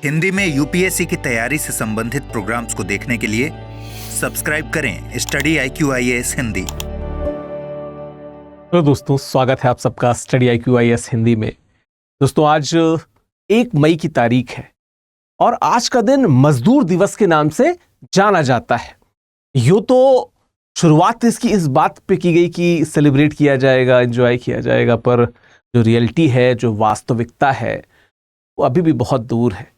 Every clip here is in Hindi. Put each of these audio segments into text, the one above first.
हिंदी में यूपीएससी की तैयारी से संबंधित प्रोग्राम्स को देखने के लिए सब्सक्राइब करें स्टडी IQIAS हिंदी। तो दोस्तों, स्वागत है आप सबका स्टडी IQIAS हिंदी में। दोस्तों, आज 1 मई की तारीख है और आज का दिन मजदूर दिवस के नाम से जाना जाता है। यूँ तो शुरुआत इसकी इस बात पे की गई कि सेलिब्रेट किया जाएगा, एंजॉय किया जाएगा, पर जो रियलिटी है, जो वास्तविकता है, वो अभी भी बहुत दूर है।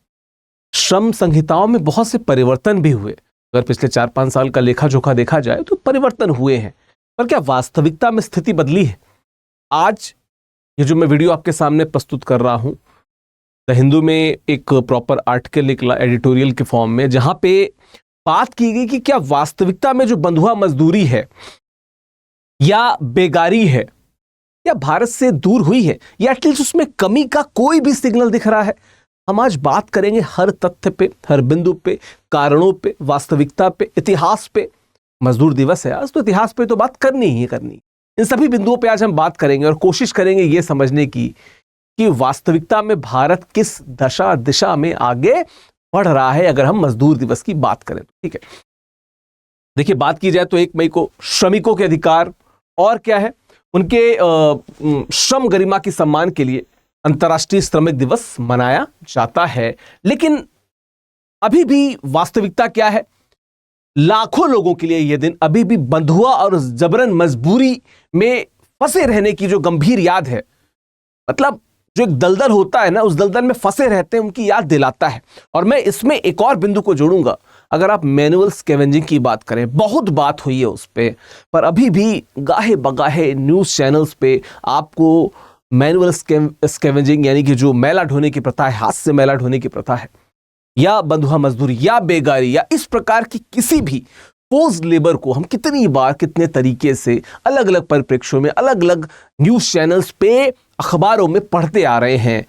श्रम संहिताओं में बहुत से परिवर्तन भी हुए। अगर पिछले 4-5 साल का लेखा जोखा देखा जाए तो परिवर्तन हुए हैं, पर क्या वास्तविकता में स्थिति बदली है? आज ये जो मैं वीडियो आपके सामने प्रस्तुत कर रहा हूं, द हिंदू में एक प्रॉपर आर्टिकल निकला एडिटोरियल के फॉर्म में, जहां पे बात की गई कि क्या वास्तविकता में जो बंधुआ मजदूरी है या बेगारी है, या भारत से दूर हुई है, या एटलीस्ट उसमें कमी का कोई भी सिग्नल दिख रहा है। हम आज बात करेंगे हर तथ्य पे, हर बिंदु पे, कारणों पे, वास्तविकता पे, इतिहास पे। मजदूर दिवस है आज, तो इतिहास पे तो बात करनी ही करनी। इन सभी बिंदुओं पे आज हम बात करेंगे और कोशिश करेंगे ये समझने की कि वास्तविकता में भारत किस दशा दिशा में आगे बढ़ रहा है अगर हम मजदूर दिवस की बात करें तो। ठीक है, देखिए, बात की जाए तो 1 मई को श्रमिकों के अधिकार और क्या है, उनके श्रम गरिमा की सम्मान के लिए अंतर्राष्ट्रीय श्रमिक दिवस मनाया जाता है। लेकिन अभी भी वास्तविकता क्या है? लाखों लोगों के लिए यह दिन अभी भी बंधुआ और जबरन मजबूरी में फंसे रहने की जो गंभीर याद है, मतलब जो एक दलदल होता है ना, उस दलदल में फंसे रहते हैं, उनकी याद दिलाता है। और मैं इसमें एक और बिंदु को जोड़ूंगा। अगर आप मैनुअल स्कैवेंजिंग की बात करें, बहुत बात हुई है उस पर अभी भी गाहे बगाहे न्यूज चैनल्स पे आपको मैनुअल स्कैवेंजिंग, यानी कि जो मैला ढोने की प्रथा है, हाथ से मैला ढोने की प्रथा है, या बंधुआ मजदूरी या बेगारी या इस प्रकार की किसी भी फोर्स्ड लेबर को हम कितनी बार, कितने तरीके से, अलग अलग परिप्रेक्ष्यों में, अलग अलग न्यूज चैनल्स पे, अखबारों में पढ़ते आ रहे हैं।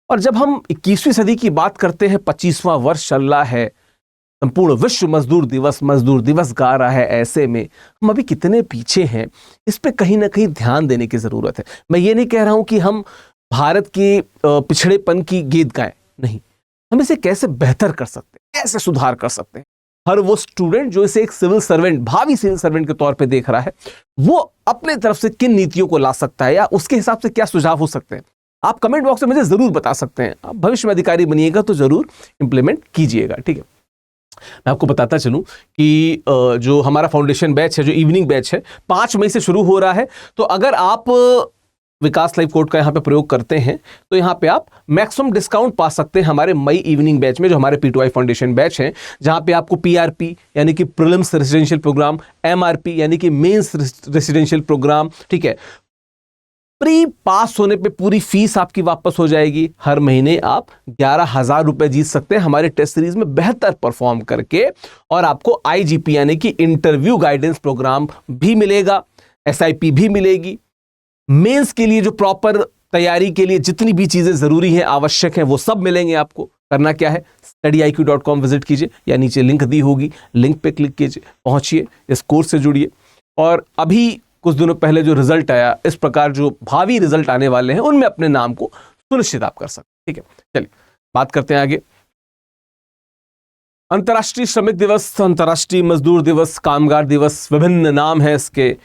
और जब हम 21वीं सदी की बात करते हैं, 25वां वर्ष चल रहा है, संपूर्ण विश्व मजदूर दिवस गा रहा है, ऐसे में हम अभी कितने पीछे हैं, इस पे कहीं ना कहीं ध्यान देने की जरूरत है। मैं ये नहीं कह रहा हूं कि हम भारत के पिछड़ेपन की गीत गाएं, नहीं, हम इसे कैसे बेहतर कर सकते हैं, कैसे सुधार कर सकते हैं। हर वो स्टूडेंट जो इसे एक सिविल सर्वेंट, भावी सिविल सर्वेंट के तौर पे देख रहा है, वो अपने तरफ से किन नीतियों को ला सकता है, या उसके हिसाब से क्या सुझाव हो सकते हैं, आप कमेंट बॉक्स में मुझे जरूर बता सकते हैं। आप भविष्य में अधिकारी बनिएगा तो जरूर इंप्लीमेंट कीजिएगा। ठीक है, मैं आपको बताता चलूं कि जो हमारा फाउंडेशन बैच है, जो इवनिंग बैच है, 5 मई से शुरू हो रहा है। तो अगर आप विकास लाइव कोड का यहाँ पे प्रयोग करते हैं तो यहाँ पे आप मैक्सिमम डिस्काउंट पा सकते हैं हमारे मई इवनिंग बैच में, जो हमारे P2I फाउंडेशन बैच है, जहाँ पे आपको PRP यानी कि प्रीलिम्स रेसिडेंशियल प्रोग्राम, MRP यानी कि मेंस रेसिडेंशियल प्रोग्राम, ठीक है, प्री पास होने पे पूरी फीस आपकी वापस हो जाएगी। हर महीने आप 11,000 रुपए जीत सकते हैं हमारे टेस्ट सीरीज में बेहतर परफॉर्म करके, और आपको IGP यानी कि इंटरव्यू गाइडेंस प्रोग्राम भी मिलेगा, SIP भी मिलेगी। मेंस के लिए जो प्रॉपर तैयारी के लिए जितनी भी चीजें जरूरी हैं, आवश्यक हैं, वो सब मिलेंगे आपको। करना क्या है, studyIQ.com विजिट कीजिए, या नीचे लिंक दी होगी, लिंक पे क्लिक कीजिए, पहुंचिए, इस कोर्स से जुड़िए। और अभी कुछ दिनों पहले जो रिजल्ट आया, इस प्रकार जो भावी रिजल्ट आने वाले हैं, उनमें अपने नाम को सुनिश्चित आप कर सकते हैं। ठीक है, चलिए बात करते हैं आगे। अंतर्राष्ट्रीय श्रमिक दिवस, अंतर्राष्ट्रीय मजदूर दिवस, कामगार दिवस, विभिन्न नाम है इसके।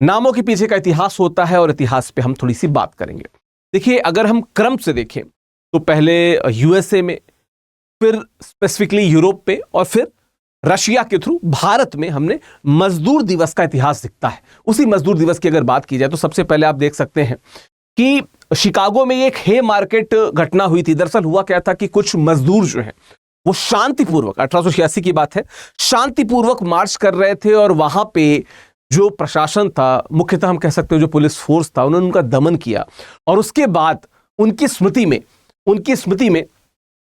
नामों के पीछे का इतिहास होता है और इतिहास पे हम थोड़ी सी बात करेंगे। देखिए, अगर हम क्रम से देखें तो पहले USA में, फिर स्पेसिफिकली यूरोप पे, और फिर रशिया के थ्रू भारत में हमने मजदूर दिवस का इतिहास दिखता है। उसी मजदूर दिवस की अगर बात की जाए तो सबसे पहले आप देख सकते हैं कि शिकागो में एक हे मार्केट घटना हुई थी। दरअसल हुआ क्या था कि कुछ मजदूर जो हैं वो शांतिपूर्वक, 1886 की बात है, शांतिपूर्वक मार्च कर रहे थे, और वहां पे जो प्रशासन था, मुख्यतः हम कह सकते हैं जो पुलिस फोर्स था, उन्होंने उनका दमन किया। और उसके बाद उनकी स्मृति में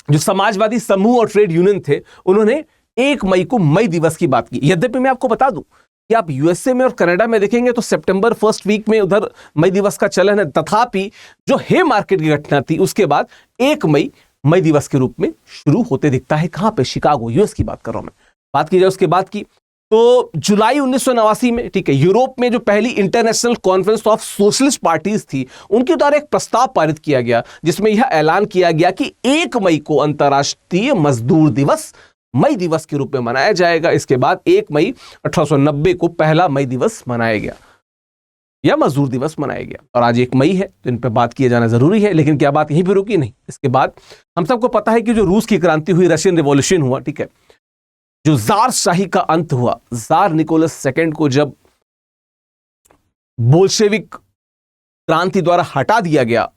जो समाजवादी समूह और ट्रेड यूनियन थे, उन्होंने 1 मई को मई दिवस की बात की। यद्यपि मैं आपको बता दूं कि आप USA में और कनाडा में देखेंगे तो सितंबर फर्स्ट वीक में उधर मई दिवस का चलन है, तथापि जो हे मार्केट की घटना थी, उसके बाद 1 मई दिवस के रूप में शुरू होते दिखता है। कहां पे? शिकागो, US की बात कर रहा हूं मैं। बात की जाए उसके बाद की, तो जुलाई 1989 में, ठीक है, यूरोप में जो पहली international conference of socialist parties थी, उनके द्वारा एक प्रस्ताव पारित किया गया जिसमें यह ऐलान किया गया कि 1 मई को अंतर्राष्ट्रीय मजदूर दिवस मई दिवस के रूप में मनाया जाएगा। इसके बाद 1 मई 1890 को पहला मई दिवस मनाया गया या मजदूर दिवस मनाया गया, और आज 1 मई है, तो इन पर बात किया जाना जरूरी है। लेकिन क्या बात यहीं पर रुकी? नहीं। इसके बाद हम सबको पता है कि जो रूस की क्रांति हुई, रशियन रिवॉल्यूशन हुआ, ठीक है, जो जार शाही का अंत हुआ, जार निकोलस सेकंड को जब बोल्शेविक क्रांति द्वारा हटा दिया गया,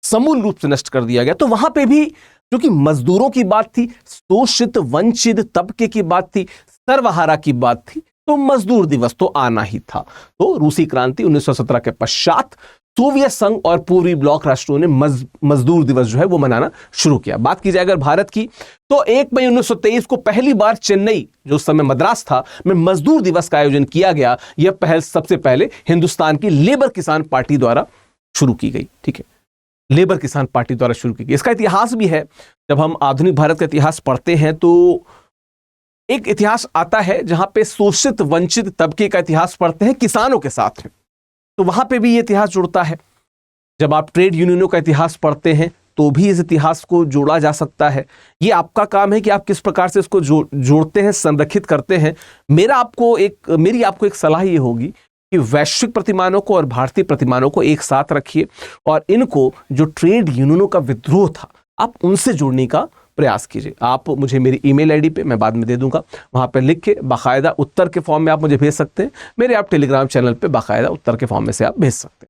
समूल रूप से नष्ट कर दिया गया, तो वहां पे भी जो कि मजदूरों की बात थी, शोषित वंचित तबके की बात थी, सर्वहारा की बात थी, तो मजदूर दिवस तो आना ही था। तो रूसी क्रांति 1917 के पश्चात सोवियत संघ और पूर्वी ब्लॉक राष्ट्रों ने मजदूर दिवस जो है वो मनाना शुरू किया। बात की जाए अगर भारत की, तो 1 मई 1923 को पहली बार चेन्नई, जो उस समय मद्रास था, में मजदूर दिवस का आयोजन किया गया। यह पहल सबसे पहले हिंदुस्तान की लेबर किसान पार्टी द्वारा शुरू की गई, ठीक है, लेबर किसान पार्टी द्वारा शुरू की गई। इसका इतिहास भी है, जब हम आधुनिक भारत का इतिहास पढ़ते हैं तो एक इतिहास आता है जहां पे शोषित वंचित तबके का इतिहास पढ़ते हैं किसानों के साथ में, तो वहां पे भी ये इतिहास जुड़ता है। जब आप ट्रेड यूनियनों का इतिहास पढ़ते हैं तो भी इस इतिहास को जोड़ा जा सकता है। ये आपका काम है कि आप किस प्रकार से इसको जोड़ते हैं, संरक्षित करते हैं। मेरी आपको एक सलाह ये होगी कि वैश्विक प्रतिमानों को और भारतीय प्रतिमानों को एक साथ रखिए, और इनको जो ट्रेड यूनियनों का विद्रोह था, आप उनसे जोड़ने का प्रयास कीजिए। आप मुझे मेरी ईमेल आईडी पे, मैं बाद में दे दूंगा, वहां पर लिख के बाकायदा उत्तर के फॉर्म में आप मुझे भेज सकते हैं। मेरे आप टेलीग्राम चैनल पे बाकायदा उत्तर के फॉर्म में से आप भेज सकते हैं।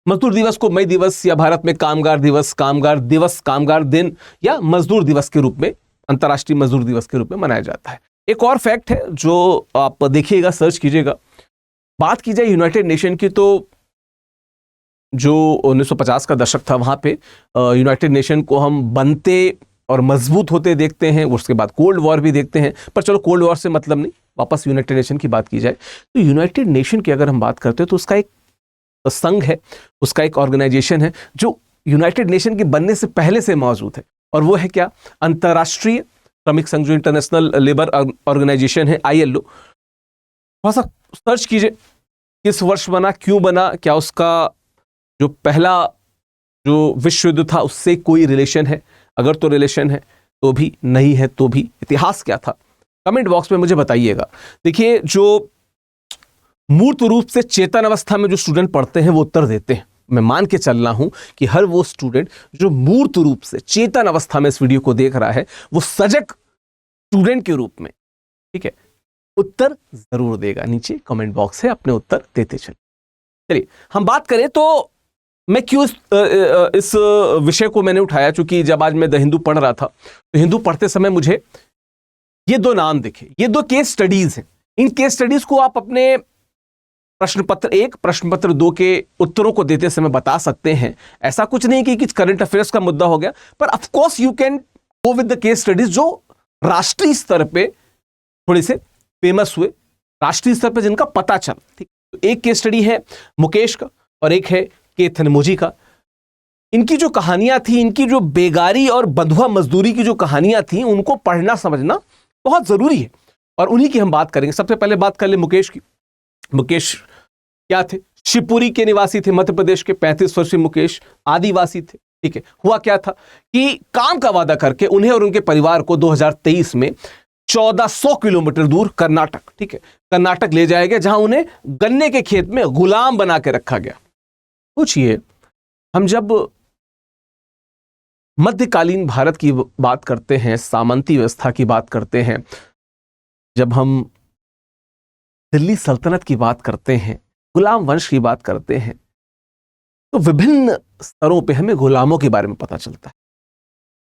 मजदूर दिवस को मई दिवस या भारत में कामगार दिवस, कामगार दिवस, कामगार दिन या मजदूर दिवस के रूप में, अंतर्राष्ट्रीय मजदूर दिवस के रूप में मनाया जाता है। एक और फैक्ट है जो आप देखिएगा, सर्च कीजिएगा। बात की जाए यूनाइटेड नेशन की, तो जो 1950 का दशक था, वहां पे यूनाइटेड नेशन को हम बनते और मजबूत होते देखते हैं। उसके बाद कोल्ड वॉर भी देखते हैं, पर चलो कोल्ड वॉर से मतलब नहीं, वापस यूनाइटेड नेशन की बात की जाए तो यूनाइटेड नेशन की अगर हम बात करते हैं तो उसका एक संघ है, उसका एक ऑर्गेनाइजेशन है जो यूनाइटेड नेशन के बनने से पहले से मौजूद है, और वो है क्या? अंतर्राष्ट्रीय श्रमिक संघ, जो इंटरनेशनल लेबर ऑर्गेनाइजेशन है, ILO। थोड़ा सा सर्च कीजिए किस वर्ष बना, क्यों बना, क्या उसका जो पहला जो विश्व युद्ध था उससे कोई रिलेशन है, अगर तो रिलेशन है तो भी, नहीं है तो भी, इतिहास क्या था, कमेंट बॉक्स में मुझे बताइएगा। देखिए, जो मूर्त रूप से चेतन अवस्था में जो स्टूडेंट पढ़ते हैं वो उत्तर देते हैं। मैं मान के चल रहा हूं कि हर वो स्टूडेंट जो मूर्त रूप से चेतन अवस्था में इस वीडियो को देख रहा है, वो सजग स्टूडेंट के रूप में, ठीक है, उत्तर जरूर देगा। नीचे कमेंट बॉक्स है, अपने उत्तर देते चलिए हम बात करें तो मैं क्यों इस विषय को मैंने उठाया, चूंकि जब आज मैं द हिंदू पढ़ रहा था तो हिंदू पढ़ते समय मुझे ये 2 नाम दिखे, ये 2 केस स्टडीज हैं। इन केस स्टडीज को आप अपने प्रश्न पत्र 1, प्रश्न पत्र 2 के उत्तरों को देते समय बता सकते हैं। ऐसा कुछ नहीं कि करंट अफेयर्स का मुद्दा हो गया, पर of course you can go with the case studies जो राष्ट्रीय स्तर पे थोड़े से फेमस हुए, राष्ट्रीय स्तर पे जिनका पता चल, ठीक। तो एक केस स्टडी है मुकेश का और एक है के थनमोजी का। इनकी जो कहानियां थी, इनकी जो बेगारी और बंधुआ मजदूरी की जो कहानियां थी, उनको पढ़ना समझना बहुत जरूरी है, और उन्हीं की हम बात करेंगे। सबसे पहले बात कर ले मुकेश की। मुकेश क्या थे? शिवपुरी के निवासी थे, मध्य प्रदेश के। 35 वर्षीय मुकेश आदिवासी थे, ठीक है। हुआ क्या था कि काम का वादा करके उन्हें और उनके परिवार को 2023 में 1400 किलोमीटर दूर कर्नाटक, ठीक है, कर्नाटक ले जाया गया, जहां उन्हें गन्ने के खेत में गुलाम बना के रखा गया। पूछिए, हम जब मध्यकालीन भारत की बात करते हैं, सामंती व्यवस्था की बात करते हैं, जब हम दिल्ली सल्तनत की बात करते हैं, गुलाम वंश की बात करते हैं, तो विभिन्न स्तरों पे हमें गुलामों के बारे में पता चलता है।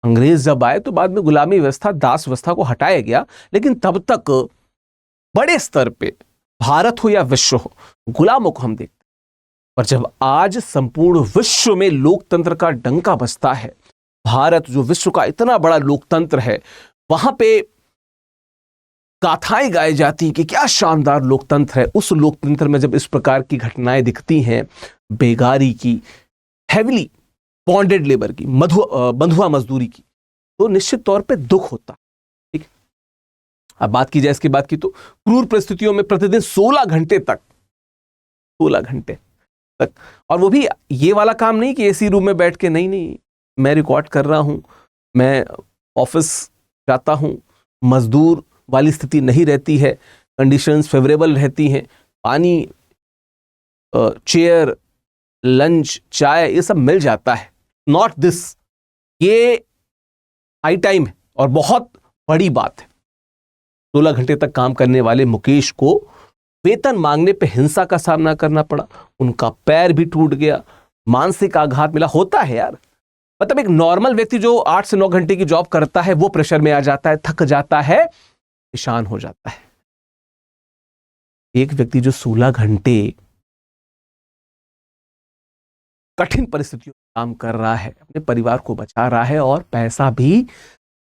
अंग्रेज जब आए तो बाद में गुलामी व्यवस्था, दास व्यवस्था को हटाया गया, लेकिन तब तक बड़े स्तर पे भारत हो या विश्व हो, गुलामों को हम देखते हैं। पर जब आज संपूर्ण विश्व में लोकतंत्र का डंका बजता है, भारत जो विश्व का इतना बड़ा लोकतंत्र है, वहां पे गाथाएं गाई जाती कि क्या शानदार लोकतंत्र है। उस लोकतंत्र में जब इस प्रकार की घटनाएं दिखती हैं, बेगारी की, हैविली बॉन्डेड लेबर की, बंधुआ मजदूरी की, तो निश्चित तौर पे दुख होता है, ठीक। अब बात की जाए इसके बाद की, तो क्रूर परिस्थितियों में प्रतिदिन 16 घंटे तक और वो भी ये वाला काम नहीं कि एसी रूम में बैठ के, नहीं, मैं रिकॉर्ड कर रहा हूं, मैं ऑफिस जाता हूं, मजदूर वाली स्थिति नहीं रहती है, कंडीशंस फेवरेबल रहती हैं, पानी, चेयर, लंच, चाय, ये सब मिल जाता है। नॉट दिस, ये हाई टाइम है और बहुत बड़ी बात है। 16 घंटे तक काम करने वाले मुकेश को वेतन मांगने पे हिंसा का सामना करना पड़ा, उनका पैर भी टूट गया, मानसिक आघात मिला। होता है यार, मतलब एक नॉर्मल व्यक्ति जो 8 से 9 घंटे की जॉब करता है वो प्रेशर में आ जाता है, थक जाता है, परेशान हो जाता है। एक व्यक्ति जो 16 घंटे कठिन परिस्थितियों में काम कर रहा है, अपने परिवार को बचा रहा है और पैसा भी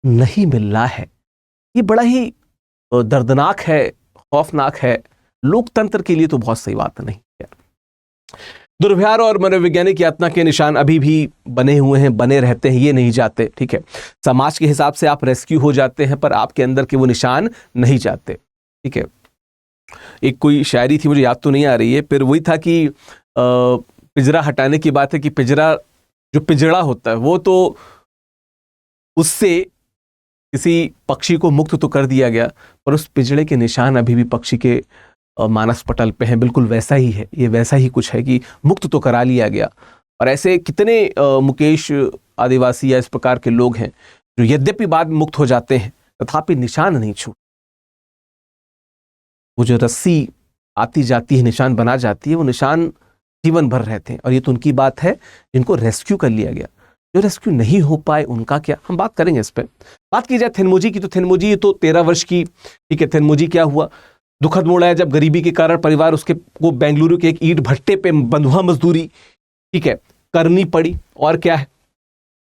नहीं मिल रहा है, ये बड़ा ही दर्दनाक है, खौफनाक है। लोकतंत्र के लिए तो बहुत सही बात नहीं है। दुर्व्यवहार और मनोवैज्ञानिक यातना के निशान अभी भी बने हुए हैं, बने रहते हैं, ये नहीं जाते। ठीक है, समाज के हिसाब से आप रेस्क्यू हो जाते हैं पर आपके अंदर के वो निशान नहीं जाते। ठीक है, एक कोई शायरी थी, मुझे याद तो नहीं आ रही है, फिर वही था कि पिंजरा हटाने की बात है कि पिंजरा, जो पिंजड़ा होता है वो तो, उससे किसी पक्षी को मुक्त तो कर दिया गया पर उस पिंजड़े के निशान अभी भी पक्षी के मानस पटल पे हैं। बिल्कुल वैसा ही है, ये वैसा ही कुछ है कि मुक्त तो करा लिया गया। और ऐसे कितने मुकेश आदिवासी या इस प्रकार के लोग हैं जो यद्यपि बाद में मुक्त हो जाते हैं तथापि निशान नहीं छूट। वो जो रस्सी आती जाती है, निशान बना जाती है, वो निशान जीवन भर रहते हैं। और ये तो उनकी बात है जिनको रेस्क्यू कर लिया गया। जो रेस्क्यू नहीं हो पाए उनका क्या, हम बात करेंगे इस पर। बात की जाए थिनमोजी की, तो थिनमोजी तो 13 वर्ष की, ठीक है, थिनमोजी क्या हुआ, दुखद मोड़ आया जब गरीबी के कारण परिवार उसके को बेंगलुरु के एक ईंट भट्टे पे बंधुआ मजदूरी, ठीक है, करनी पड़ी। और क्या है,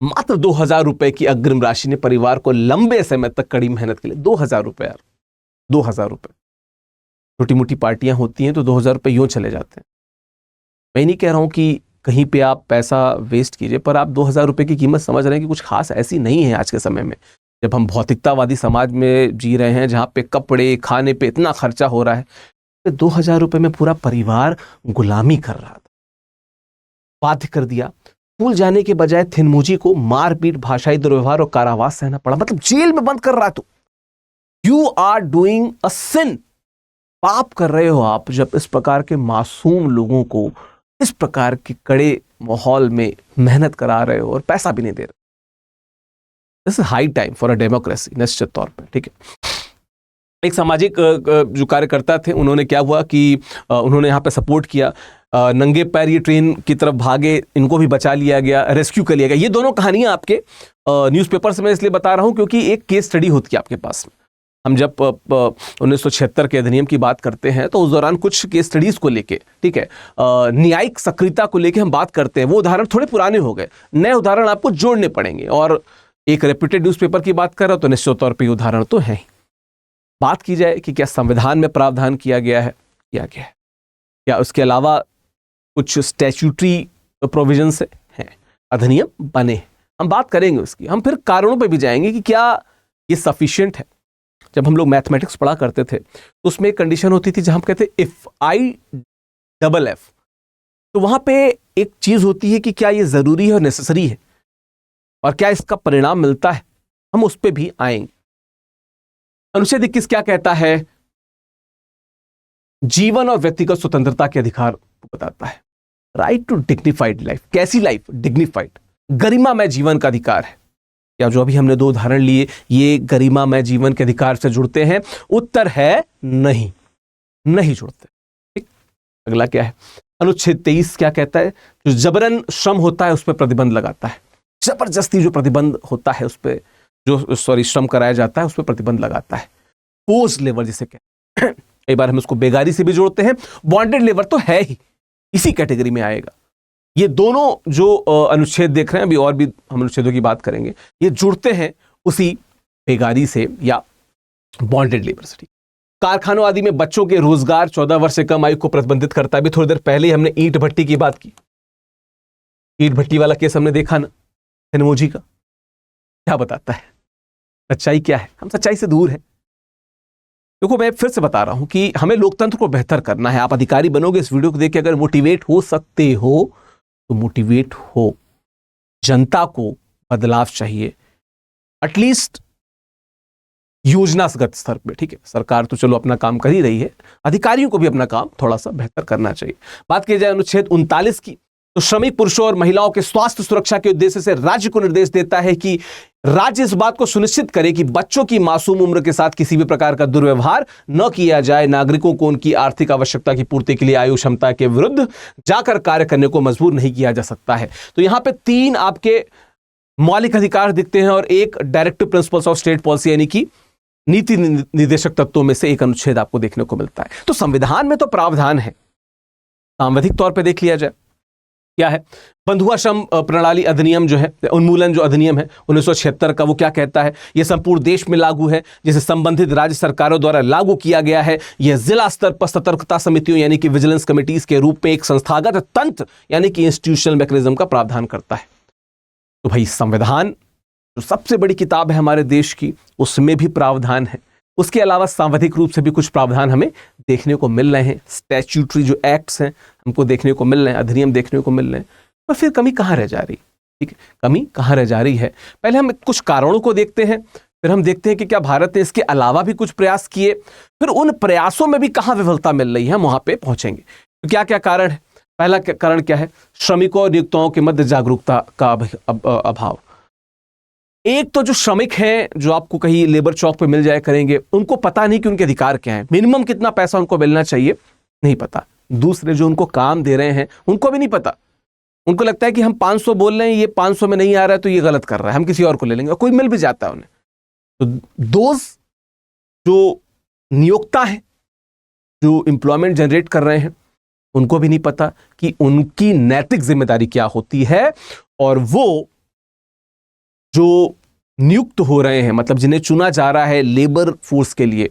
मात्र 2000 रुपए की अग्रिम राशि ने परिवार को लंबे समय तक कड़ी मेहनत के लिए, 2000 रुपए यार, 2000 रुपए। छोटी मोटी पार्टियां होती हैं तो 2000 रुपए यूं चले जाते हैं। मैं नहीं कह रहा हूं कि कहीं पे आप पैसा वेस्ट कीजिए, पर आप 2000 रुपए की कीमत समझ रहे हैं कि कुछ खास ऐसी नहीं है आज के समय में, जब हम भौतिकतावादी समाज में जी रहे हैं जहां पे कपड़े खाने पे इतना खर्चा हो रहा है। तो 2000 रुपए में पूरा परिवार गुलामी कर रहा था, बाध्य कर दिया। स्कूल जाने के बजाय थिनमोजी को मारपीट, भाषाई दुर्व्यवहार और कारावास सहना पड़ा, मतलब जेल में बंद कर रहा है। तो यू आर डूइंग अ सिन, पाप कर रहे हो आप जब इस प्रकार के मासूम लोगों को इस प्रकार के कड़े माहौल में मेहनत करा रहे हो और पैसा भी नहीं दे रहे। This is high time for a democracy, निश्चित तौर पर। ठीक है, एक सामाजिक जो कार्यकर्ता थे, उन्होंने क्या हुआ कि उन्होंने यहाँ पे सपोर्ट किया, नंगे पैर ये ट्रेन की तरफ भागे, इनको भी बचा लिया गया, रेस्क्यू कर लिया गया। ये दोनों कहानियां आपके न्यूज़पेपर से मैं इसलिए बता रहा हूं क्योंकि एक केस स्टडी होती है आपके पास में। हम जब 1976 के अधिनियम की बात करते हैं तो उस दौरान कुछ केस स्टडीज को लेके, ठीक है, न्यायिक सक्रियता को लेके हम बात करते हैं। वो उदाहरण थोड़े पुराने हो गए, नए उदाहरण आपको जोड़ने पड़ेंगे। और एक रेप्यूटेड न्यूज़पेपर की बात कर रहा हूं तो निश्चित तौर पर ये उदाहरण तो है ही। बात की जाए कि क्या संविधान में प्रावधान किया गया है, क्या उसके अलावा कुछ स्टैट्यूटरी प्रोविजंस हैं, अधिनियम बने हैं, हम बात करेंगे उसकी। हम फिर कारणों पे भी जाएंगे कि क्या ये सफिशिएंट है। जब हम लोग मैथमेटिक्स पढ़ा करते थे तो उसमें एक कंडीशन होती थी जहां हम कहते इफ आई डबल एफ, तो वहां पे एक चीज होती है कि क्या ये जरूरी है और नेसेसरी है और क्या इसका परिणाम मिलता है, हम उस पर भी आएंगे। अनुच्छेद 21 क्या कहता है, जीवन और व्यक्तिगत स्वतंत्रता के अधिकार को बताता है। राइट टू डिग्निफाइड लाइफ, कैसी लाइफ, डिग्निफाइड, गरिमामय जीवन का अधिकार है। या जो अभी हमने 2 उदाहरण लिए, ये गरिमामय जीवन के अधिकार से जुड़ते हैं? उत्तर है नहीं, नहीं जुड़ते। ठीक, अगला क्या है, अनुच्छेद 23 क्या कहता है, जो जबरन श्रम होता है उस पर प्रतिबंध लगाता है। जबरदस्ती जो प्रतिबंध होता है उस पर, जो श्रम कराया जाता है उस पर प्रतिबंध लगाता है। फोर्स लेबर जिसे कहते हैं, कई बार हम इसको बेगारी से भी जोड़ते हैं, बॉन्डेड लेबर तो है ही, इसी कैटेगरी में आएगा। ये दोनों जो अनुच्छेद देख रहे हैं, अभी और भी हम अनुच्छेदों की बात करेंगे, ये जुड़ते हैं उसी बेगारी से या बॉन्डेड लेबर से। कारखानों आदि में बच्चों के रोजगार 14 वर्ष से कम आयु को प्रतिबंधित करता है। अभी थोड़ी देर पहले ही हमने ईंट भट्टी की बात की, ईंट भट्टी वाला केस हमने देखा ना, थिनमोजी का। क्या बताता है, सच्चाई क्या है? हम सच्चाई से दूर है। देखो, मैं फिर से बता रहा हूं कि हमें लोकतंत्र को बेहतर करना है। आप अधिकारी बनोगे, इस वीडियो को देख के अगर मोटिवेट हो सकते हो तो मोटिवेट हो। जनता को बदलाव चाहिए, एटलीस्ट योजनागत स्तर पे। ठीक है, सरकार तो चलो अपना काम कर ही रही है, अधिकारियों को भी अपना काम थोड़ा सा बेहतर करना चाहिए। बात की जाए अनुच्छेद 39 की, तो श्रमिक पुरुषों और महिलाओं के स्वास्थ्य सुरक्षा के उद्देश्य से राज्य को निर्देश देता है कि राज्य इस बात को सुनिश्चित करे कि बच्चों की मासूम उम्र के साथ किसी भी प्रकार का दुर्व्यवहार न किया जाए। नागरिकों को उनकी आर्थिक आवश्यकता की पूर्ति के लिए आयु क्षमता के विरुद्ध जाकर कार्य करने को मजबूर नहीं किया जा सकता है। तो यहां पे 3 आपके मौलिक अधिकार दिखते हैं और एक directive principles of state policy यानी कि नीति निर्देशक तत्वों में से एक अनुच्छेद आपको देखने को मिलता है। तो संविधान में तो प्रावधान है, सांविधिक तौर पर देख लिया जाए क्या है। बंधुआ श्रम प्रणाली अधिनियम जो है, उन्मूलन जो अधिनियम है 1976 का, वो क्या कहता है? यह संपूर्ण देश में लागू है, जिसे संबंधित राज्य सरकारों द्वारा लागू किया गया है। यह जिला स्तर पर सतर्कता समितियों यानी कि विजिलेंस कमिटीज के रूप में एक संस्थागत तंत्र यानी कि इंस्टीट्यूशनल मैकेनिज्म का प्रावधान करता है। तो भाई, संविधान जो सबसे बड़ी किताब है हमारे देश की, उसमें भी प्रावधान है। उसके अलावा सांविधिक रूप से भी कुछ प्रावधान हमें देखने को मिल रहे हैं। स्टैट्यूटरी जो एक्ट्स हैं हमको देखने को मिल रहे हैं, अधिनियम देखने को मिल रहे हैं। पर फिर कमी कहाँ रह जा रही? ठीक है, कमी कहाँ रह जा रही है? पहले हम कुछ कारणों को देखते हैं, फिर हम देखते हैं कि क्या भारत ने इसके अलावा भी कुछ प्रयास किए, फिर उन प्रयासों में भी कहाँ विफलता मिल रही है, हम वहां पे पहुंचेंगे। तो क्या क्या कारण है? पहला कारण क्या है? श्रमिकों और नियोक्ताओं के मध्य जागरूकता का अभाव। एक तो जो श्रमिक हैं, जो आपको कहीं लेबर चौक पे मिल जाया करेंगे, उनको पता नहीं कि उनके अधिकार क्या हैं, मिनिमम कितना पैसा उनको मिलना चाहिए नहीं पता। दूसरे जो उनको काम दे रहे हैं उनको भी नहीं पता, उनको लगता है कि हम 500 बोल रहे हैं, ये 500 में नहीं आ रहा है तो ये गलत कर रहा है, हम किसी और को ले लेंगे, और कोई मिल भी जाता है उन्हें। तो दोस्त जो नियोक्ता है, जो एम्प्लॉयमेंट जनरेट कर रहे हैं, उनको भी नहीं पता कि उनकी नैतिक जिम्मेदारी क्या होती है, और वो जो नियुक्त हो रहे हैं, मतलब जिन्हें चुना जा रहा है लेबर फोर्स के लिए,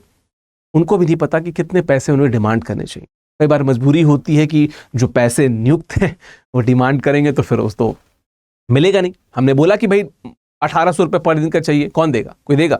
उनको भी नहीं पता कि कितने पैसे उन्हें डिमांड करने चाहिए। कई बार मजबूरी होती है कि जो पैसे नियुक्त हैं वो डिमांड करेंगे तो फिर उसको मिलेगा नहीं। हमने बोला कि भाई 1800 रुपये पर दिन का चाहिए, कौन देगा? कोई देगा?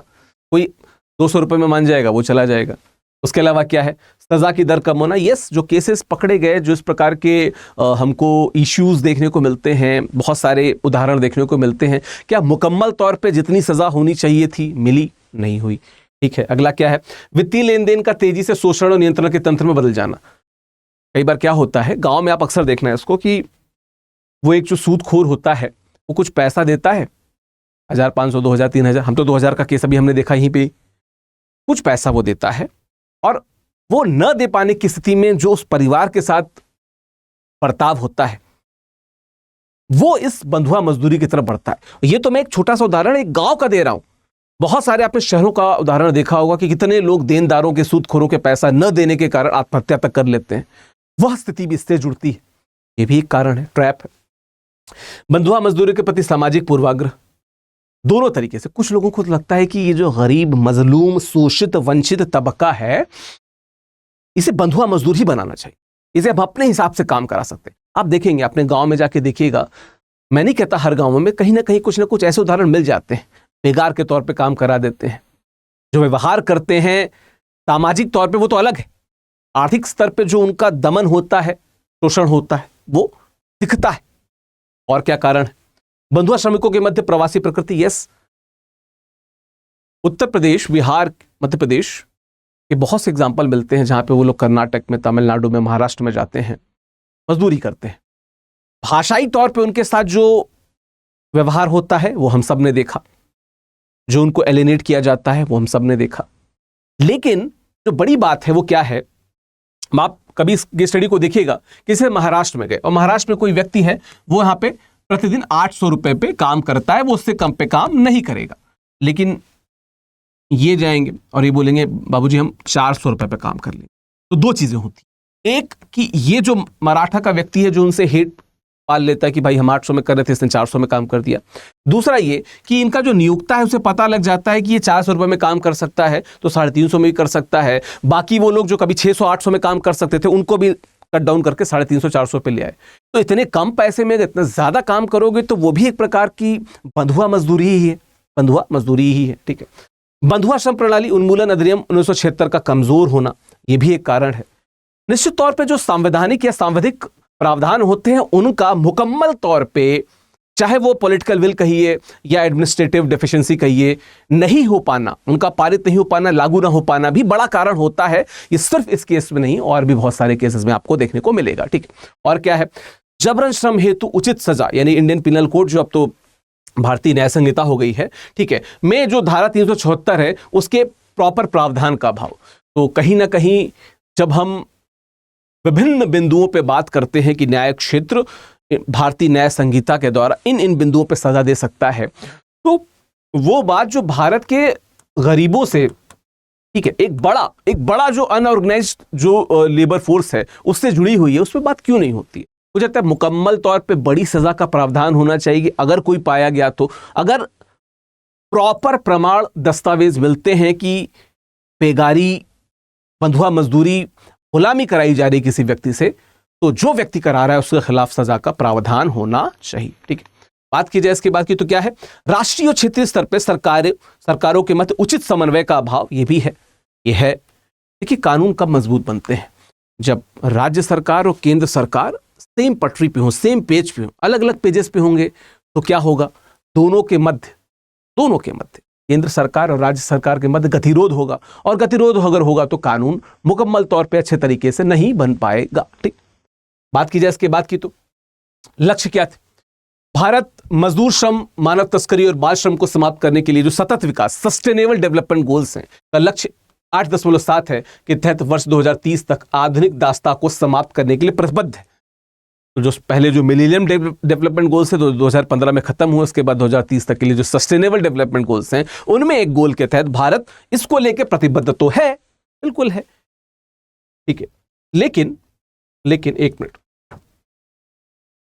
कोई 200 रुपये में मान जाएगा, वो चला जाएगा। उसके अलावा क्या है? सजा की दर कम होना। यस, जो केसेस पकड़े गए, जो इस प्रकार के हमको इश्यूज देखने को मिलते हैं, बहुत सारे उदाहरण देखने को मिलते हैं, क्या मुकम्मल तौर पे जितनी सजा होनी चाहिए थी मिली? नहीं हुई। ठीक है, अगला क्या है? वित्तीय लेन देन का तेजी से शोषण और नियंत्रण के तंत्र में बदल जाना। कई बार क्या होता है, गांव में आप अक्सर देखना है इसको, कि वो एक जो सूदखोर होता है वो कुछ पैसा देता है, 1000, 500, 2000, 3000, हम तो 2000 का केस अभी हमने देखा यहीं पे। कुछ पैसा वो देता है और वो न दे पाने की स्थिति में जो उस परिवार के साथ बर्ताव होता है वो इस बंधुआ मजदूरी की तरफ बढ़ता है। ये तो मैं एक छोटा सा उदाहरण एक गांव का दे रहा हूं। बहुत सारे आपने शहरों का उदाहरण देखा होगा कि कितने लोग देनदारों के, सूदखोरों के पैसा न देने के कारण आत्महत्या तक कर लेते हैं। वह स्थिति भी इससे जुड़ती है, ये भी एक कारण है, ट्रैप है। बंधुआ मजदूरी के प्रति सामाजिक पूर्वाग्रह दोनों तरीके से। कुछ लोगों को लगता है कि ये जो गरीब, मजलूम, शोषित, वंचित तबका है, इसे बंधुआ मजदूर ही बनाना चाहिए, इसे हम अपने हिसाब से काम करा सकते हैं। आप देखेंगे, अपने गांव में जाके देखिएगा, मैं नहीं कहता हर गांव में, कहीं ना कहीं कुछ ना कुछ ऐसे उदाहरण मिल जाते हैं, बेगार के तौर पे काम करा देते हैं। जो व्यवहार करते हैं सामाजिक तौर पे वो तो अलग है, आर्थिक स्तर पे जो उनका दमन होता है, शोषण होता है, वो दिखता है। और क्या कारण है? बंधुआ श्रमिकों के मध्य प्रवासी प्रकृति। यस, उत्तर प्रदेश, बिहार, मध्य प्रदेश के बहुत से एग्जाम्पल मिलते हैं जहां पे वो लोग कर्नाटक में, तमिलनाडु में, महाराष्ट्र में जाते हैं, मजदूरी करते हैं। भाषाई तौर पे उनके साथ जो व्यवहार होता है वो हम सब ने देखा, जो उनको एलिनेट किया जाता है वो हम सब ने देखा। लेकिन जो बड़ी बात है वो क्या है, आप कभी इस स्टडी को देखिएगा, किसी महाराष्ट्र में गए और महाराष्ट्र में कोई व्यक्ति है, वो यहाँ पे प्रतिदिन 800 रुपए पे काम करता है, वो उससे कम पे काम नहीं करेगा। लेकिन ये जाएंगे और ये बोलेंगे बाबूजी हम 400 रुपए पे काम कर लेंगे। तो दो चीजें होती, एक कि ये जो मराठा का व्यक्ति है जो उनसे हेट पाल लेता है कि भाई हम 800 में कर रहे थे, इसने 400 में काम कर दिया। दूसरा ये कि इनका जो नियोक्ता है उसे पता लग जाता है कि ये 400 रुपए में काम कर सकता है तो 350 में भी कर सकता है। बाकी वो लोग जो कभी 600-800 में काम कर सकते थे उनको भी कट डाउन करके 350-400 पे ले आए। तो इतने कम पैसे में इतना ज्यादा काम करोगे तो वो भी एक प्रकार की बंधुआ मजदूरी ही है, बंधुआ मजदूरी ही है। ठीक है, बंधुआ श्रम प्रणाली उन्मूलन अधिनियम 1976 का कमजोर होना, यह भी एक कारण है। निश्चित तौर पे जो संवैधानिक या सांविधिक प्रावधान होते हैं उनका मुकम्मल तौर पे, चाहे वो पॉलिटिकल विल कहिए या एडमिनिस्ट्रेटिव डेफिशिएंसी कहिए, नहीं हो पाना, उनका पारित नहीं हो पाना, लागू ना हो पाना भी बड़ा कारण होता है। ये सिर्फ इस केस में नहीं, और भी बहुत सारे केसेस में आपको देखने को मिलेगा। ठीक है, और क्या है, जबरन श्रम हेतु उचित सजा, यानी इंडियन पिनल कोड जो अब तो भारतीय न्याय संहिता हो गई है, ठीक है, में जो धारा 376 है उसके प्रॉपर प्रावधान का अभाव। तो कहीं ना कहीं जब हम विभिन्न बिंदुओं पे बात करते हैं कि न्याय क्षेत्र भारतीय न्याय संहिता के द्वारा इन बिंदुओं पे सजा दे सकता है, तो वो बात जो भारत के गरीबों से, ठीक है, एक बड़ा जो अनऑर्गेनाइज्ड जो लेबर फोर्स है उससे जुड़ी हुई है, उस पर बात क्यों नहीं होती है? मुझे लगता है मुकम्मल तौर पे बड़ी सजा का प्रावधान होना चाहिए। अगर कोई पाया गया तो, अगर प्रॉपर प्रमाण दस्तावेज मिलते हैं कि बेगारी, बंधुआ मजदूरी, गुलामी कराई जा रही किसी व्यक्ति से, तो जो व्यक्ति करा रहा है उसके खिलाफ सजा का प्रावधान होना चाहिए। ठीक है, बात की जाए इसके बाद की तो क्या है, राष्ट्रीय और क्षेत्रीय स्तर पर सरकारों के मध्य उचित समन्वय का अभाव, ये भी है। यह है, देखिए, कानून कब मजबूत बनते हैं? जब राज्य सरकार और केंद्र सरकार सेम पटरी पे हो, सेम पेज पे हो। अलग अलग पेजेस पे होंगे तो क्या होगा, दोनों के मध्य केंद्र सरकार और राज्य सरकार के मध्य गतिरोध होगा, और गतिरोध अगर होगा तो कानून मुकम्मल तौर पे अच्छे तरीके से नहीं बन पाएगा। ठीक, बात की जाए इसके बाद की तो लक्ष्य क्या थे? भारत मजदूर श्रम, मानव तस्करी और बाल श्रम को समाप्त करने के लिए जो सतत विकास, सस्टेनेबल डेवलपमेंट गोल्स हैं, का लक्ष्य 8.7 है के तहत वर्ष 2030 तक आधुनिक दास्ता को समाप्त करने के लिए प्रतिबद्ध है। तो जो पहले जो मिलेनियम डेवलपमेंट गोल्स है 2015 में खत्म हुए, उसके बाद 2030 तक के लिए जो सस्टेनेबल डेवलपमेंट गोल्स हैं, उनमें एक गोल के तहत भारत इसको लेके प्रतिबद्ध तो है, बिल्कुल है। ठीक है, लेकिन एक मिनट,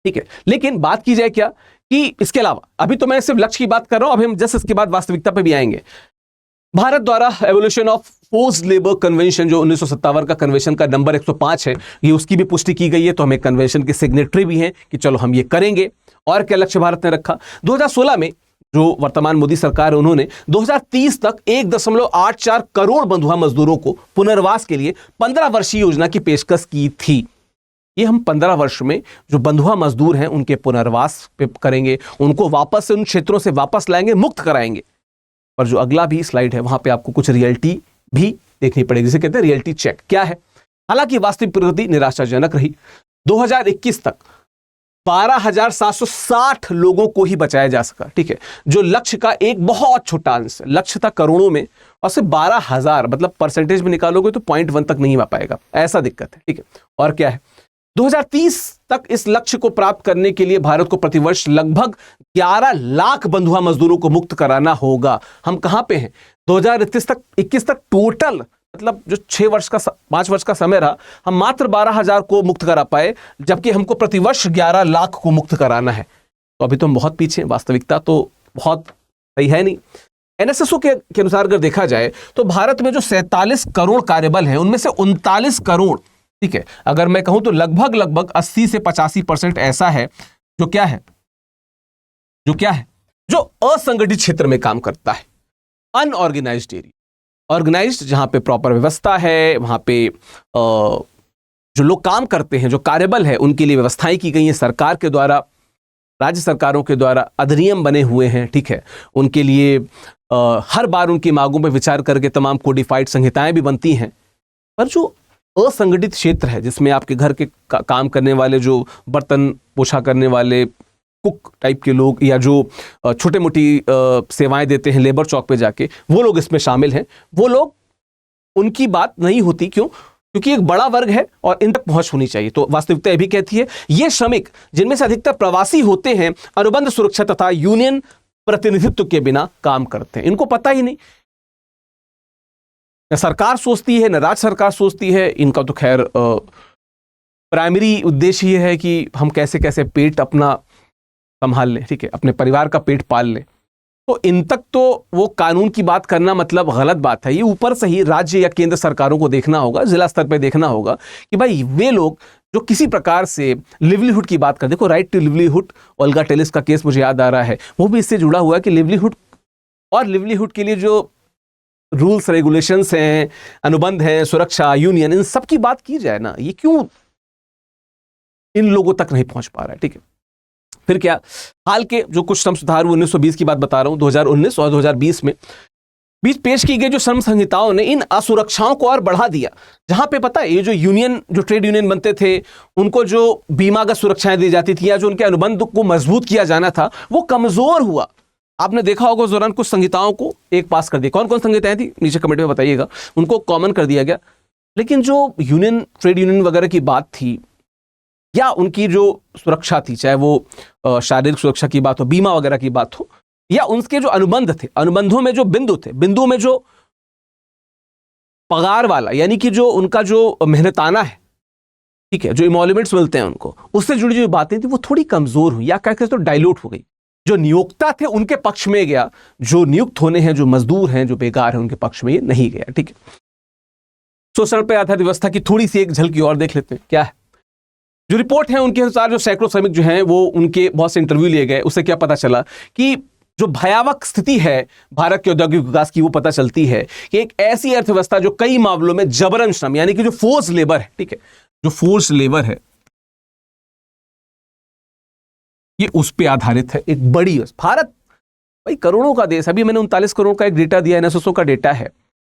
ठीक है, लेकिन बात की जाए क्या कि इसके अलावा, अभी तो मैं सिर्फ लक्ष्य की बात कर रहा हूं, अभी हम जस्ट इसके बाद वास्तविकता पे भी आएंगे। भारत द्वारा evolution of forced labour convention, जो 1957 का कन्वेंशन का नंबर 105 है, ये उसकी भी पुष्टि की गई है। तो हम एक कन्वेंशन के सिग्नेटरी भी हैं कि चलो हम ये करेंगे। और क्या लक्ष्य भारत ने रखा? 2016 में जो वर्तमान मोदी सरकार है, उन्होंने 2030 तक 1.84 करोड़ बंधुआ मजदूरों को पुनर्वास के लिए 15 वर्षीय योजना की पेशकश की थी। ये हम 15 वर्ष में जो बंधुआ मजदूर हैं उनके पुनर्वास पे करेंगे, उनको वापस से उन क्षेत्रों से वापस लाएंगे, मुक्त कराएंगे। पर जो अगला भी स्लाइड है वहां पे आपको कुछ रियलिटी भी देखनी पड़ेगी, जिसे कहते हैं रियलिटी चेक। क्या है? हालांकि वास्तविक प्रगति निराशाजनक रही। 2021 तक 12,760 लोगों को ही बचाया जा सका। ठीक है, जो लक्ष्य का एक बहुत छोटा अंश है। लक्ष्य था करोड़ों में, और सिर्फ 12,000, मतलब परसेंटेज में निकालोगे तो 0.1 तक नहीं आ पाएगा, ऐसा दिक्कत है। ठीक है, और क्या है, 2030 तक इस लक्ष्य को प्राप्त करने के लिए भारत को प्रतिवर्ष लगभग 11 लाख बंधुआ मजदूरों को मुक्त कराना होगा। हम कहां पे हैं? 2021 तक टोटल, मतलब जो 5 वर्ष का समय रहा, हम मात्र 12,000 को मुक्त करा पाए, जबकि हमको प्रतिवर्ष 11 लाख को मुक्त कराना है। तो अभी तो हम बहुत पीछे हैं, वास्तविकता तो बहुत सही है नहीं। एनएसएसओ के अनुसार अगर देखा जाए तो भारत में जो 47 करोड़ कार्यबल है, उनमें से 39 करोड़, ठीक है, अगर मैं कहूं तो लगभग 80 से 85% ऐसा है जो क्या है, जो असंगठित क्षेत्र में काम करता है, अनऑर्गेनाइज्ड एरिया। ऑर्गेनाइज्ड जहां पे प्रॉपर व्यवस्था है, वहां पे जो लोग काम करते हैं, जो कार्यबल है, उनके लिए व्यवस्थाएं की गई हैं सरकार के द्वारा, राज्य सरकारों के द्वारा अधिनियम बने हुए हैं। ठीक है, उनके लिए हर बार उनकी मांगों पर विचार करके तमाम कोडिफाइड संहिताएं भी बनती हैं। पर जो असंगठित क्षेत्र है, जिसमें आपके घर के काम करने वाले, जो बर्तन पोछा करने वाले, कुक टाइप के लोग, या जो छोटे मोटी सेवाएं देते हैं लेबर चौक पे जाके, वो लोग इसमें शामिल हैं। वो लोग, उनकी बात नहीं होती। क्यों? क्योंकि एक बड़ा वर्ग है और इन तक पहुंच होनी चाहिए। तो वास्तविकता यह भी कहती है, ये श्रमिक, जिनमें से अधिकतर प्रवासी होते हैं, अनुबंध सुरक्षा तथा यूनियन प्रतिनिधित्व के बिना काम करते हैं। इनको पता ही नहीं, न सरकार सोचती है, न राज्य सरकार सोचती है। इनका तो खैर प्राइमरी उद्देश्य ये है कि हम कैसे कैसे पेट अपना संभाल लें, ठीक है, अपने परिवार का पेट पाल लें। तो इन तक तो वो कानून की बात करना मतलब गलत बात है। ये ऊपर से ही राज्य या केंद्र सरकारों को देखना होगा, जिला स्तर पर देखना होगा कि भाई वे लोग जो किसी प्रकार से लिवलीहुड की बात कर, देखो right to livelihood, Olga Tellis का केस मुझे याद आ रहा है, वो भी इससे जुड़ा हुआ है कि लिवलीहुड, और लिवलीहुड के लिए जो रूल्स रेगुलेशंस हैं, अनुबंध हैं, सुरक्षा, यूनियन, इन सब की बात की जाए ना, ये क्यों इन लोगों तक नहीं पहुंच पा रहा है? ठीक है, फिर क्या, हाल के जो कुछ श्रम सुधार, 1920 की बात बता रहा हूं, 2019 और 2020 में बीच पेश की गई जो श्रम संहिताओं ने इन असुरक्षाओं को और बढ़ा दिया। जहां पे पता है, ये जो यूनियन, जो ट्रेड यूनियन बनते थे, उनको जो बीमागत सुरक्षाएं दी जाती थी या जो उनके अनुबंध को मजबूत किया जाना था, वो कमजोर हुआ। आपने देखा होगा उस दौरान कुछ संहिताओं को एक पास कर दिया। कौन कौन संहिताएं थी, नीचे कमेंट में बताइएगा। उनको कॉमन कर दिया गया, लेकिन जो यूनियन, ट्रेड यूनियन वगैरह की बात थी, या उनकी जो सुरक्षा थी, चाहे वो शारीरिक सुरक्षा की बात हो, बीमा वगैरह की बात हो, या उनके जो अनुबंध थे, अनुबंधों में जो बिंदु थे, बिंदु में जो पगार वाला, यानी कि जो उनका जो मेहनताना है, ठीक है, जो इमोल्यूमेंट्स मिलते हैं उनको, उससे जुड़ी जो बातें थी वो थोड़ी कमजोर हुई, या कहते तो डाइल्यूट हो गई। जो नियोक्ता थे उनके पक्ष में गया, जो नियुक्त होने हैं, जो मजदूर हैं, जो बेकार हैं, उनके पक्ष में ये नहीं गया। ठीक है, शोषण पर आधारित व्यवस्था की थोड़ी सी एक झलकी और देख लेते हैं। क्या है जो रिपोर्ट है, उनके अनुसार जो सैकड़ों श्रमिक जो हैं, वो उनके बहुत से इंटरव्यू लिए गए, उससे क्या पता चला कि जो भयावह स्थिति है भारत के औद्योगिक विकास की, वो पता चलती है कि एक ऐसी अर्थव्यवस्था जो कई मामलों में जबरन श्रम, यानी कि जो फोर्स लेबर है, ठीक है, जो फोर्स लेबर है, ये उस पे आधारित है। एक बड़ी भारत भाई करोड़ों का देश, अभी मैंने 39 करोड़ का एक डेटा दिया, एनएसएसओ का डेटा है,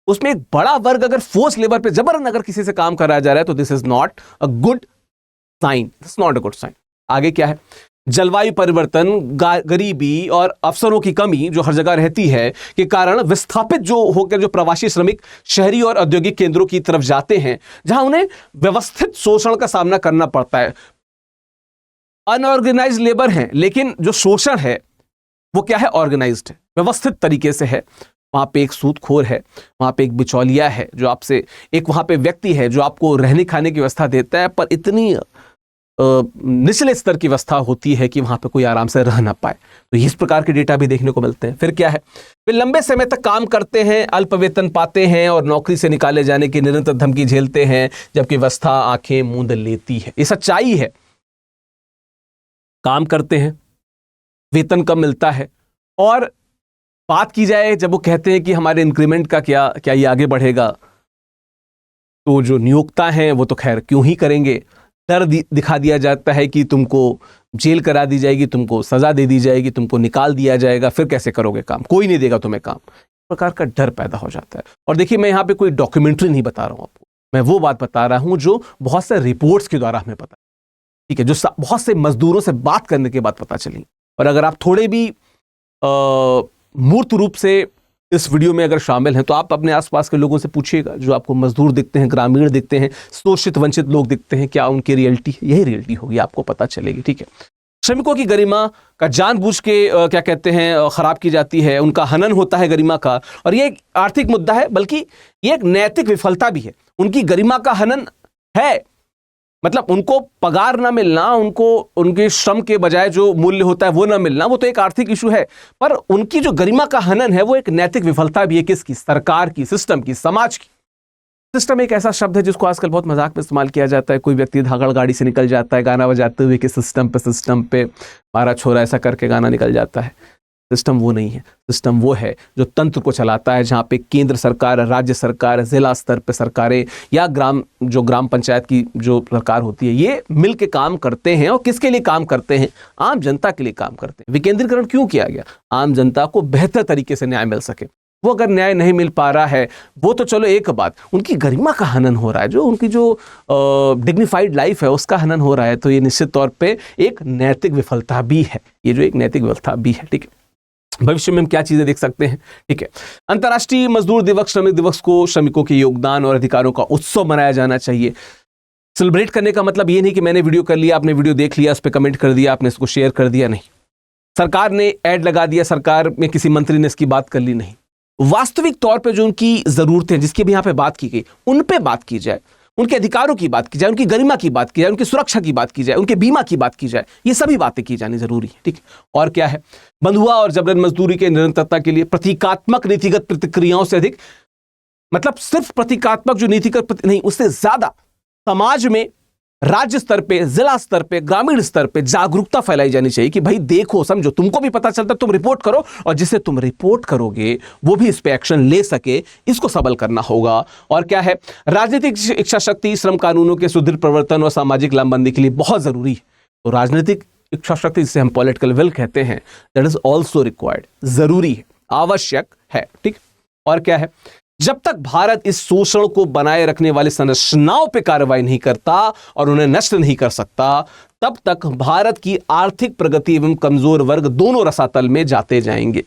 उसमें एक बड़ा वर्ग अगर फोर्स लेबर पे जबरन अगर किसी से काम कराया जा रहा है, तो this is not a good sign, this not a good sign. आगे क्या है, जलवायु परिवर्तन, गरीबी और अवसरों की कमी जो हर जगह रहती है के कारण विस्थापित जो होकर जो प्रवासी श्रमिक शहरी और औद्योगिक केंद्रों की तरफ जाते हैं, जहां उन्हें व्यवस्थित शोषण का सामना करना पड़ता है। अनऑर्गेनाइज्ड लेबर है, लेकिन जो शोषण है वो क्या है, ऑर्गेनाइज्ड है, व्यवस्थित तरीके से है। वहां पे एक सूदखोर है, वहां पे एक बिचौलिया है जो आपसे, एक वहां पे व्यक्ति है जो आपको रहने खाने की व्यवस्था देता है, पर इतनी निचले स्तर की व्यवस्था होती है कि वहां पे कोई आराम से रह ना पाए। तो इस प्रकार के डेटा भी देखने को मिलते हैं। फिर क्या है, वे लंबे समय तक काम करते हैं, अल्प वेतन पाते हैं और नौकरी से निकाले जाने की निरंतर धमकी झेलते हैं, जबकि व्यवस्था आंखें मूंद लेती है। ये सच्चाई है, काम करते हैं, वेतन कम मिलता है, और बात की जाए जब वो कहते हैं कि हमारे इंक्रीमेंट का क्या ये आगे बढ़ेगा, तो जो नियोक्ता हैं वो तो खैर क्यों ही करेंगे। डर दिखा दिया जाता है कि तुमको जेल करा दी जाएगी, तुमको सजा दे दी जाएगी, तुमको निकाल दिया जाएगा, फिर कैसे करोगे काम, कोई नहीं देगा तुम्हें काम। इस प्रकार का डर पैदा हो जाता है। और देखिए, मैं यहाँ पे कोई डॉक्यूमेंट्री नहीं बता रहा हूँ आपको, मैं वो बात बता रहा हूँ जो बहुत से रिपोर्ट्स के द्वारा हमें पता, ठीक है, जो बहुत से मजदूरों से बात करने के बाद पता चली। और अगर आप थोड़े भी मूर्त रूप से इस वीडियो में अगर शामिल हैं, तो आप अपने आसपास के लोगों से पूछिएगा, जो आपको मजदूर दिखते हैं, ग्रामीण दिखते हैं, शोषित वंचित लोग दिखते हैं, क्या उनकी रियलिटी है? यही रियलिटी होगी, आपको पता चलेगी। ठीक है, श्रमिकों की गरिमा का जानबूझ के क्या कहते हैं खराब की जाती है, उनका हनन होता है गरिमा का, और ये एक आर्थिक मुद्दा है, बल्कि ये एक नैतिक विफलता भी है। उनकी गरिमा का हनन है, मतलब उनको पगार ना मिलना, उनको उनके श्रम के बजाय जो मूल्य होता है वो ना मिलना, वो तो एक आर्थिक इशू है, पर उनकी जो गरिमा का हनन है वो एक नैतिक विफलता भी है। किसकी? सरकार की, सिस्टम की, समाज की। सिस्टम एक ऐसा शब्द है जिसको आजकल बहुत मजाक में इस्तेमाल किया जाता है। कोई व्यक्ति धागड़ गाड़ी से निकल जाता है गाना बजाते हुए कि सिस्टम पे मारा छोरा, ऐसा करके गाना निकल जाता है। सिस्टम वो नहीं है। सिस्टम वो है जो तंत्र को चलाता है, जहाँ पे केंद्र सरकार, राज्य सरकार, जिला स्तर पे सरकारें, या ग्राम पंचायत की जो सरकार होती है, ये मिल के काम करते हैं। और किसके लिए काम करते हैं? आम जनता के लिए काम करते हैं। विकेंद्रीकरण क्यों किया गया? आम जनता को बेहतर तरीके से न्याय मिल सके। वो अगर न्याय नहीं मिल पा रहा है, वो तो चलो एक बात, उनकी गरिमा का हनन हो रहा है, जो उनकी जो डिग्निफाइड लाइफ है उसका हनन हो रहा है, तो ये निश्चित तौर पे एक नैतिक विफलता भी है। ये जो एक नैतिक विफलता भी है। ठीक है, भविष्य में हम क्या चीजें देख सकते हैं? ठीक है, अंतर्राष्ट्रीय मजदूर दिवस, श्रमिक दिवस को श्रमिकों के योगदान और अधिकारों का उत्सव मनाया जाना चाहिए। सेलिब्रेट करने का मतलब ये नहीं कि मैंने वीडियो कर लिया, आपने वीडियो देख लिया, उस पर कमेंट कर दिया, आपने इसको शेयर कर दिया, नहीं। सरकार ने ऐड लगा दिया, सरकार में किसी मंत्री ने इसकी बात कर ली, नहीं। वास्तविक तौर पे जो उनकी जरूरतें, जिसकी भी यहाँ पे बात की गई, उन पे बात की जाए, उनके अधिकारों की बात की जाए, उनकी गरिमा की बात की जाए, उनकी सुरक्षा की बात की जाए, उनके बीमा की बात की जाए। ये सभी बातें की जानी जरूरी है। ठीक है, और क्या है, बंधुआ और जबरन मजदूरी के निरंतरता के लिए प्रतीकात्मक नीतिगत प्रतिक्रियाओं से अधिक, मतलब सिर्फ प्रतीकात्मक जो नीतिगत नहीं, उससे ज्यादा समाज में राज्य स्तर पे, जिला स्तर पे, ग्रामीण स्तर पे जागरूकता फैलाई जानी चाहिए कि भाई देखो, समझो, तुमको भी पता चलता, तुम रिपोर्ट करो, और जिसे तुम रिपोर्ट करोगे वो भी इस पे एक्शन ले सके, इसको सबल करना होगा। और क्या है, राजनीतिक इच्छा शक्ति श्रम कानूनों के सुदृढ़ प्रवर्तन और सामाजिक लामबंदी के लिए बहुत जरूरी है। तो राजनीतिक इच्छा शक्ति, जिसे हम पॉलिटिकल विल कहते हैं, दैट इज ऑल्सो रिक्वायर्ड, जरूरी है, आवश्यक है। ठीक। और क्या है, जब तक भारत इस शोषण को बनाए रखने वाली संरचनाओं पर कार्रवाई नहीं करता और उन्हें नष्ट नहीं कर सकता, तब तक भारत की आर्थिक प्रगति एवं कमजोर वर्ग दोनों रसातल में जाते जाएंगे।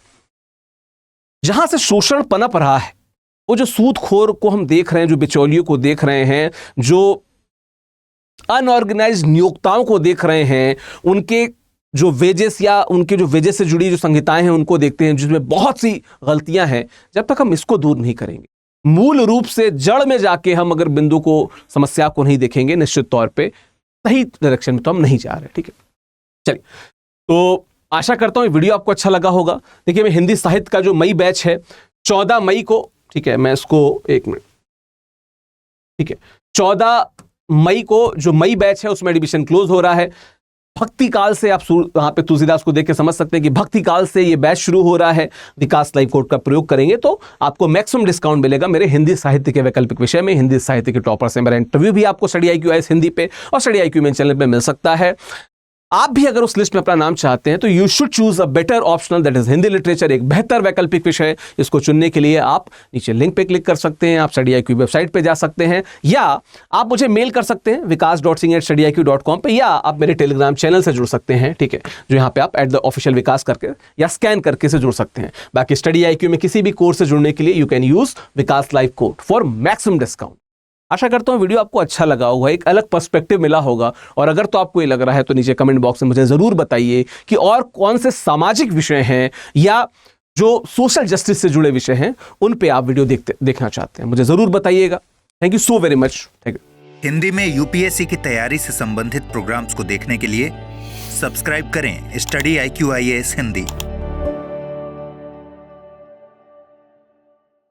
जहां से शोषण पनप रहा है, वो जो सूदखोर को हम देख रहे हैं, जो बिचौलियों को देख रहे हैं, जो अनऑर्गेनाइज्ड नियोक्ताओं को देख रहे हैं, उनके जो वेजेस या उनके जो वेजेस से जुड़ी जो संहिताएं हैं उनको देखते हैं, जिसमें बहुत सी गलतियां हैं। जब तक हम इसको दूर नहीं करेंगे, मूल रूप से जड़ में जाके हम अगर बिंदु को, समस्या को नहीं देखेंगे, निश्चित तौर पे सही डायरेक्शन में तो हम नहीं जा रहे। ठीक है, चलिए, तो आशा करता हूं ये वीडियो आपको अच्छा लगा होगा। देखिए, मैं हिंदी साहित्य का जो मई बैच है 14 मई को, ठीक है, मैं इसको एक मिनट, ठीक है, 14 मई को जो मई बैच है उसमें एडमिशन क्लोज हो रहा है। भक्ति काल से आप वहां पे तुलसीदास को देख के समझ सकते हैं कि भक्ति काल से ये बैच शुरू हो रहा है। विकास लाइव कोड का प्रयोग करेंगे तो आपको मैक्सिमम डिस्काउंट मिलेगा मेरे हिंदी साहित्य के वैकल्पिक विषय में। हिंदी साहित्य के टॉपर से मेरा इंटरव्यू भी आपको स्टडी IQ IAS हिंदी पे और स्टडी IQ मेन चैनल पे मिल सकता है। आप भी अगर उस लिस्ट में अपना नाम चाहते हैं तो you should choose a better optional, that is Hindi literature, एक बेहतर वैकल्पिक विषय। इसको चुनने के लिए आप नीचे लिंक पे क्लिक कर सकते हैं, आप स्टडी IQ वेबसाइट पे जा सकते हैं, या आप मुझे मेल कर सकते हैं vikas.singh@studiiq.com पे, या आप मेरे टेलीग्राम चैनल से जुड़ सकते हैं। ठीक है, जो यहाँ पे आप @official विकास करके या स्कैन करके से जुड़ सकते हैं। बाकी स्टडी IQ में किसी भी कोर्स से जुड़ने के लिए you can use Vikas live code for maximum discount. आशा करता हूं वीडियो आपको अच्छा लगा होगा, एक अलग पर्सपेक्टिव मिला होगा, और अगर तो आपको ये लग रहा है तो नीचे कमेंट बॉक्स में मुझे जरूर बताइए कि और कौन से सामाजिक विषय हैं या जो सोशल जस्टिस से जुड़े विषय हैं उन पे आप वीडियो देखना चाहते हैं, मुझे जरूर बताइएगा। Thank you so very much. Thank you. Hindi में UPSC की तैयारी से संबंधित प्रोग्राम्स को देखने के लिए सब्सक्राइब करें स्टडी IQ IAS हिंदी।